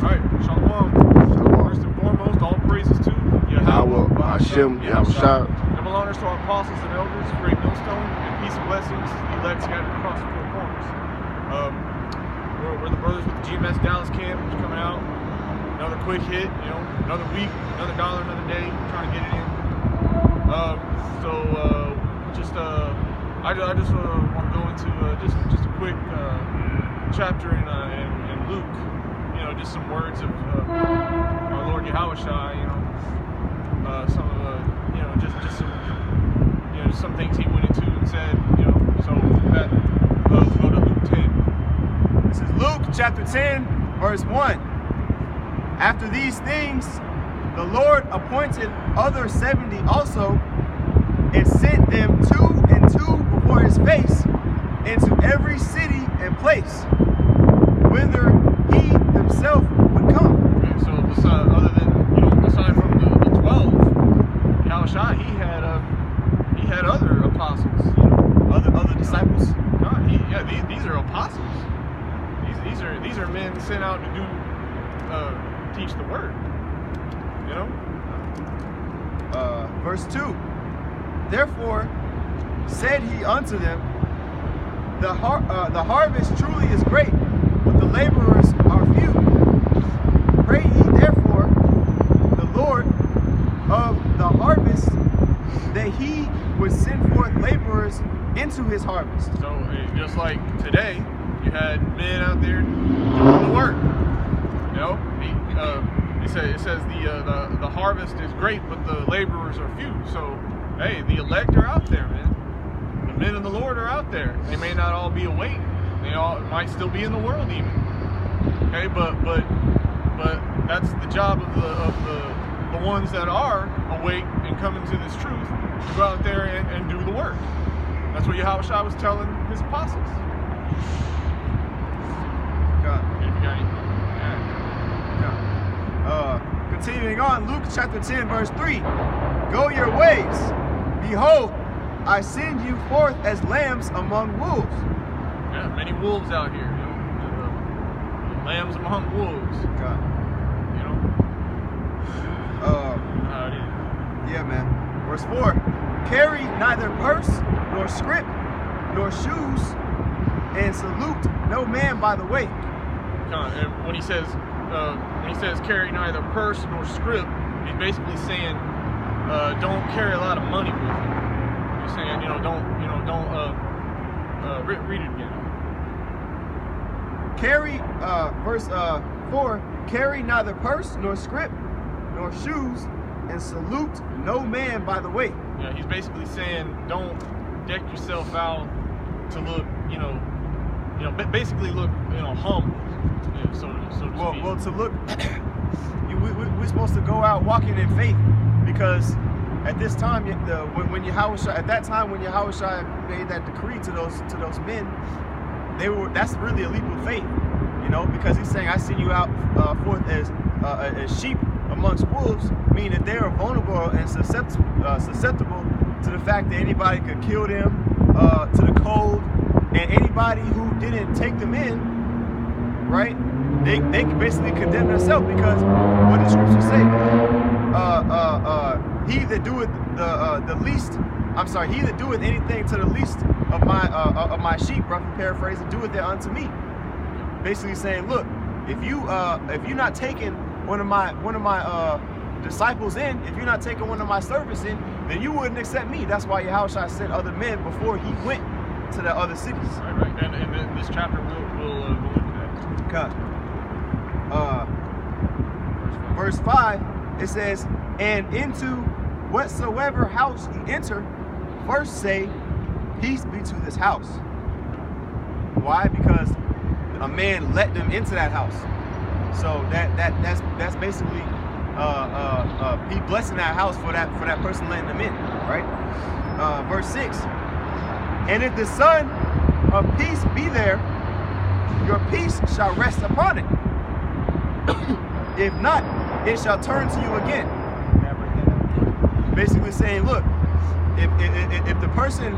Alright, Shalom. First and foremost, all praises to Yahweh, Hashem, Yahushua. Double honors to our apostles and elders, great millstone, and peace and blessings to the elect scattered across the four corners. We're the brothers with the GMS Dallas camp, which is coming out. Another quick hit, another week, another dollar, another day, trying to get it in. I just want to go into just a quick chapter in Luke. Just some words of our Lord Yahushua. Some of just some things he went into and said. So that let's go to Luke 10. This is Luke chapter 10, verse 1. After these things, the Lord appointed other 70 also, and sent them 2 and 2 before his face into every city and place, whither he himself would come. Okay, so aside from the 12, Yahushua, he had other apostles, other disciples. These are apostles. These are men sent out to teach the word. Verse 2. Therefore said he unto them, the harvest truly is great, but the laborers are few. Pray ye therefore the Lord of the harvest that he would send forth laborers into his harvest. So just like today, you had men out there doing the work. It says the harvest is great, but the laborers are few. So hey, the elect are out there, man. The men of the Lord are out there. They may not all be awake. They all might still be in the world even. Okay, but that's the job of the ones that are awake and coming to this truth to go out there and do the work. That's what Yahushua was telling his apostles. God. If you got anything. Continuing on, Luke chapter 10, verse 3. Go your ways. Behold, I send you forth as lambs among wolves. Yeah, many wolves out here. Lambs among wolves. God. How it is. Yeah, man. Verse 4. Carry neither purse, nor scrip, nor shoes, and salute no man by the way. And when he says carry neither purse nor scrip, he's basically saying don't carry a lot of money with you. He's saying don't read it again. Carry verse 4. Carry neither purse nor scrip nor shoes, and salute no man by the way. Yeah, he's basically saying don't deck yourself out to look basically look humble. So to speak. Well, to look, we're supposed to go out walking in faith, because at this time, when Yahushua, at that time when Yahushua made that decree to those men, that's really a leap of faith, because he's saying, I send you out forth as sheep amongst wolves, meaning that they are vulnerable and susceptible to the fact that anybody could kill them, to the cold, and anybody who didn't take them in, right? They can basically condemn themselves, because what does Scripture say? He that doeth he that doeth anything to the least of my sheep, roughly paraphrasing, doeth it unto me. Basically saying, look, if you're not taking one of my disciples in, if you're not taking one of my servants in, then you wouldn't accept me. That's why Yahushua sent other men before he went to the other cities. Right. And in this chapter we'll look at. God. Verse 5, it says, and into whatsoever house ye enter, first say, peace be to this house. Why? Because a man let them into that house. So that's basically he blessing that house for that person letting them in, right? Verse 6, and if the Son of peace be there, your peace shall rest upon it. If not, it shall turn to you again. Basically saying, look, if the person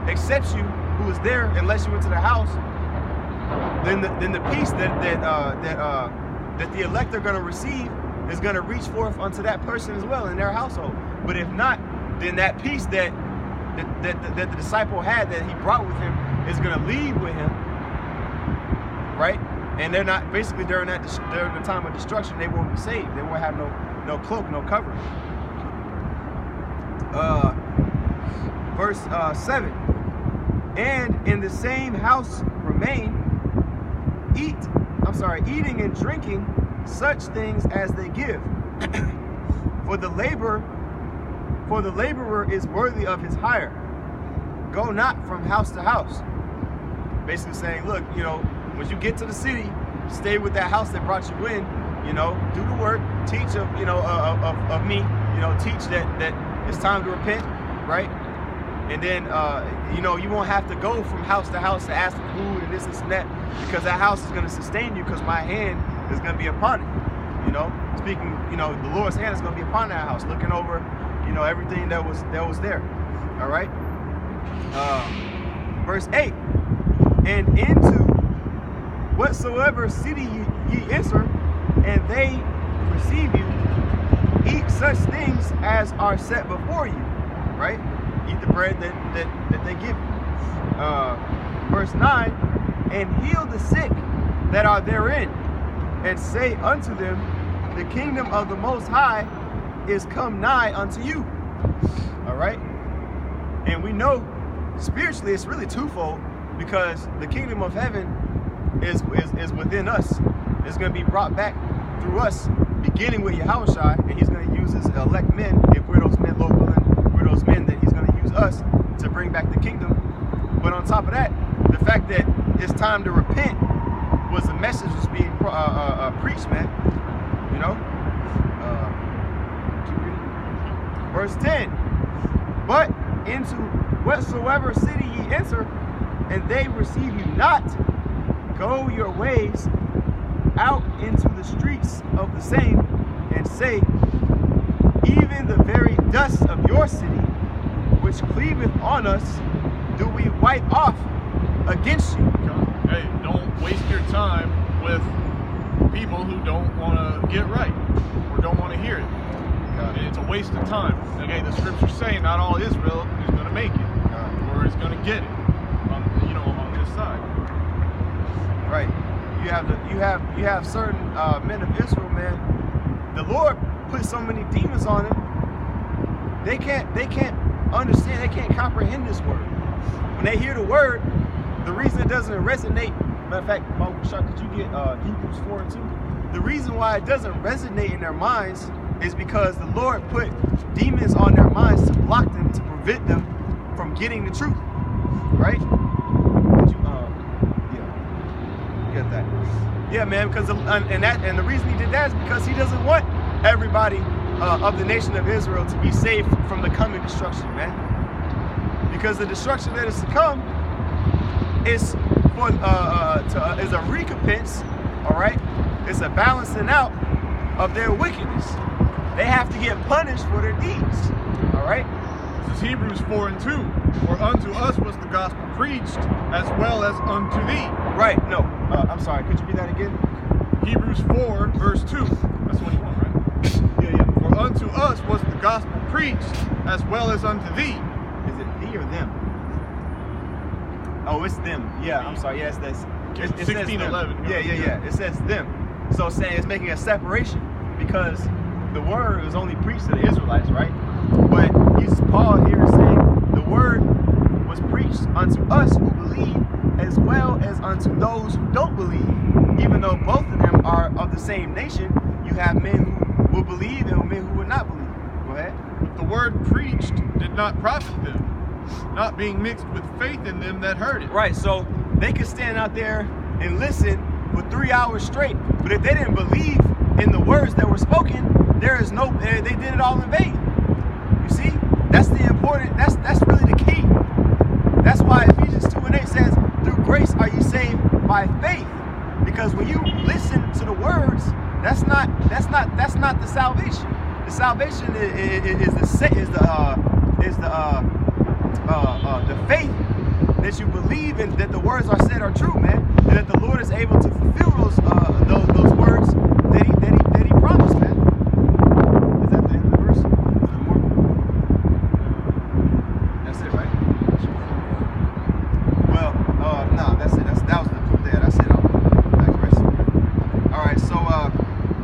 accepts you who is there and lets you into the house, then the peace that that the elect are going to receive is going to reach forth unto that person as well in their household. But if not, then that peace that the disciple had, that he brought with him, is going to leave with him, right? And they're not, basically during the time of destruction, they won't be saved. They won't have no cloak, no covering. Verse 7. And in the same house remain, eating and drinking such things as they give. For the laborer is worthy of his hire. Go not from house to house. Basically saying, look, when you get to the city, stay with that house that brought you in, do the work, teach of me, teach that it's time to repent, right? And then, you won't have to go from house to house to ask for food and this and that, because that house is going to sustain you, because my hand is going to be upon it. Speaking, the Lord's hand is going to be upon that house, looking over, everything that was there. All right. Verse 8. And into whatsoever city ye enter, and they receive you, eat such things as are set before you. Right. Eat the bread that they give you. Verse 9, and heal the sick that are therein, and say unto them, the kingdom of the Most High is come nigh unto you. All right? And we know spiritually it's really twofold, because the kingdom of heaven is within us. It's going to be brought back through us, beginning with Yahushua, and he's going to use his elect men, if we're those men, Lord willing, we're those men, that he's going to use us to bring back the kingdom. But on top of that, the fact that it's time to repent was the message was being preached, man. Keep reading. Verse 10. But into whatsoever city ye enter, and they receive you not, go your ways out into the streets of the same, and say, even the very dust of your city, which cleaveth on us, do we wipe off against you. Hey, don't waste your time with people who don't want to get right or don't want to hear it. It's a waste of time. Okay, the scriptures say not all Israel is going to make it or is going to get it. On this side. Right. You have certain men of Israel, man. The Lord put so many demons on them. They can't understand. They can't comprehend this word. When they hear the word, the reason it doesn't resonate. Matter of fact, could you get Hebrews 4 and 2? The reason why it doesn't resonate in their minds is because the Lord put demons on their minds to block them, to prevent them from getting the truth. Right? Get that? Yeah, man. Because and the reason he did that is because he doesn't want everybody of the nation of Israel to be saved from the coming destruction, man. Because the destruction that is to come is is a recompense. All right, it's a balancing out of their wickedness. They have to get punished for their deeds. All right. This is Hebrews 4 and 2. For unto us was the gospel preached, as well as unto thee. Right. No. I'm sorry. Could you read that again? Hebrews 4 verse 2. That's 21, right? Yeah. For unto us was the gospel preached, as well as unto thee. Is it thee or them? Oh, it's them. Yeah. I'm sorry. Yes, it 16:11. Yeah. It says them. So saying it's making a separation, because the word was only preached to the Israelites, right? But Paul here is saying the word was preached unto us who believe, as well as unto those who don't believe. Even though both of them are of the same nation, you have men who will believe and men who will not believe. Go ahead. But the word preached did not profit them, not being mixed with faith in them that heard it. Right, so they could stand out there and listen for 3 hours straight, but if they didn't believe in the words that were spoken, they did it all in vain. You see, that's the important, that's really the key. That's why Ephesians 2 and 8 says, through grace are you saved by faith. Because when you listen to the words, that's not the salvation. The salvation is the faith that you believe in, that the words are said are true, man, and that the Lord is able to fulfill those words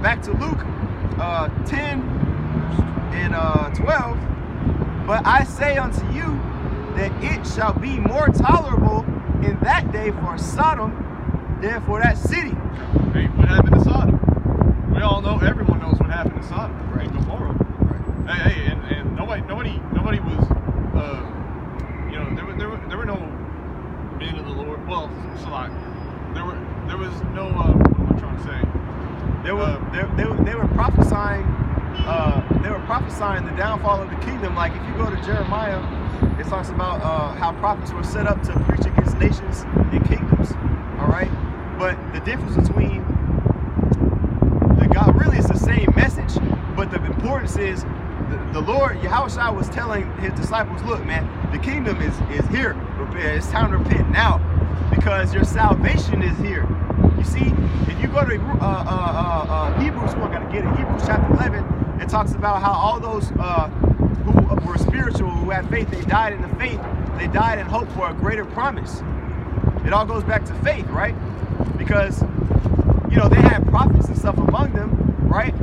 back to Luke 10 and 12. But I say unto you that it shall be more tolerable in that day for Sodom than for that city. Hey, what happened to Sodom? We all know, everyone knows what happened to Sodom. Right. And Gomorrah. Right. Hey, and nobody was, there were no men of the Lord. Well, it's a lot. There was no, what am I trying to say? They were prophesying. They were prophesying the downfall of the kingdom. Like if you go to Jeremiah, it talks about how prophets were set up to preach against nations and kingdoms. All right, but the difference between the God, really it's the same message, but the importance is the Lord Yahushua was telling his disciples, look, man, the kingdom is here. It's time to repent now, because your salvation is here. You see, if you go to Hebrews 1, gotta get it. Hebrews chapter 11, it talks about how all those who were spiritual, who had faith, they died in the faith. They died in hope for a greater promise. It all goes back to faith, right? Because they had prophets and stuff among them, right?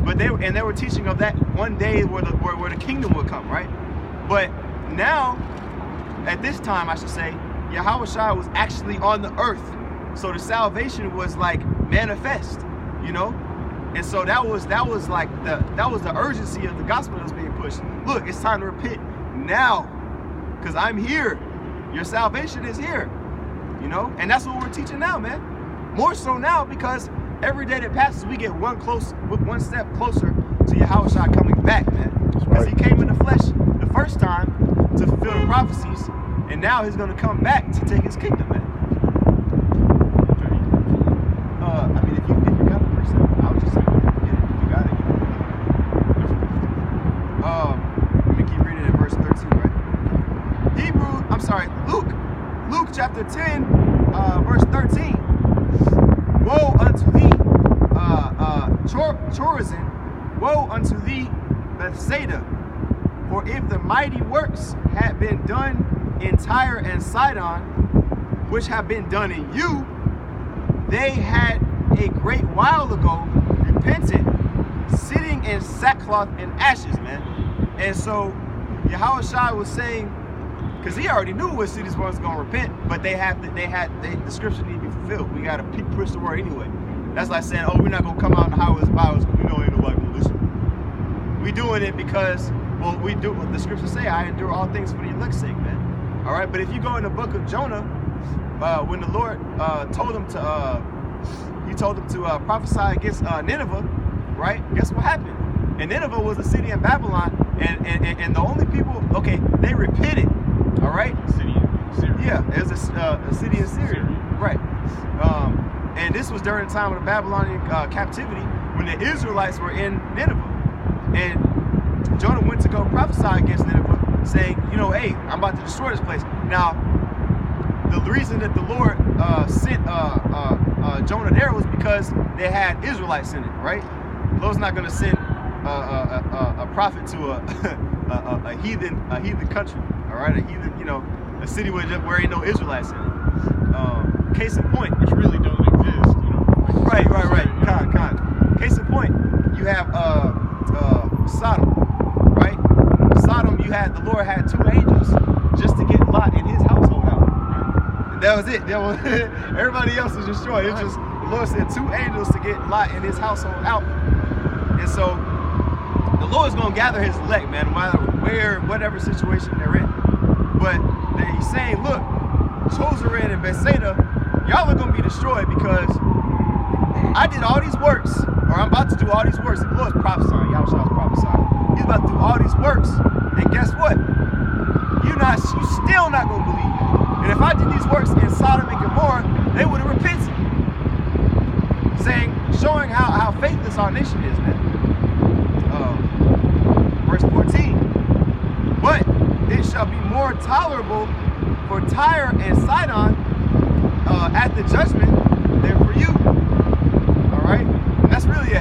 But they were teaching of that one day where the kingdom would come, right? But now, at this time, I should say, Yahushua was actually on the earth. So the salvation was like manifest, and so that was like the urgency of the gospel that was being pushed. Look, it's time to repent now, because I'm here. Your salvation is here, and that's what we're teaching now, man. More so now, because every day that passes, we get one step closer to Yahushua coming back, man. Because he came in the flesh the first time to fulfill the prophecies, and now he's going to come back to take his kingdom, man. If you got the precept, I was just saying, get it. If you got it, let me keep reading in verse 13, right? Luke chapter 10, verse 13. Woe unto thee, Chorazin! Woe unto thee, Bethsaida! For if the mighty works had been done in Tyre and Sidon, which have been done in you, they had a great while ago repented, sitting in sackcloth and ashes, man. And so Yahushua was saying, because he already knew what cities was going to repent, but the scripture need to be fulfilled. We got to push the word anyway. That's like saying, oh, we're not going to come out in the highways and byways because we know ain't nobody going to listen. We doing it because, well, we do what the scriptures say, I endure all things for the elect's sake, man. All right, but if you go in the book of Jonah, when the Lord told him to prophesy against Nineveh, right? Guess what happened? And Nineveh was a city in Babylon, and the only people, okay, they repented, all right? City in Syria. Yeah, it was a city in Syria, right? And this was during the time of the Babylonian captivity, when the Israelites were in Nineveh, and Jonah went to go prophesy against Nineveh, saying, hey, I'm about to destroy this place. Now, the reason that the Lord sent Jonah there was because they had Israelites in it, right? The Lord's not going to send a prophet to a heathen country, all right? A heathen, a city where ain't no Israelites in it. Case in point, which really don't exist, Right. Con. Case in point, you have Sodom, right? Sodom, the Lord had 2 angels just to get Lot and his household out. And that was it. Everybody else was destroyed. It's just the Lord sent 2 angels to get Lot and his household out. And so the Lord's gonna gather his elect, man, no matter whatever situation they're in. But he's saying, look, Chorazin and Bethsaida, y'all are gonna be destroyed because I did all these works, or I'm about to do all these works. The Lord's prophesying, Yahushua's prophesying. He's about to do all these works, and guess what? You still not gonna believe it. And if I did these works in Sodom and Gomorrah, they would have repented. Showing how faithless our nation is, man. Verse 14. But it shall be more tolerable for Tyre and Sidon at the judgment than for you. All right? And that's really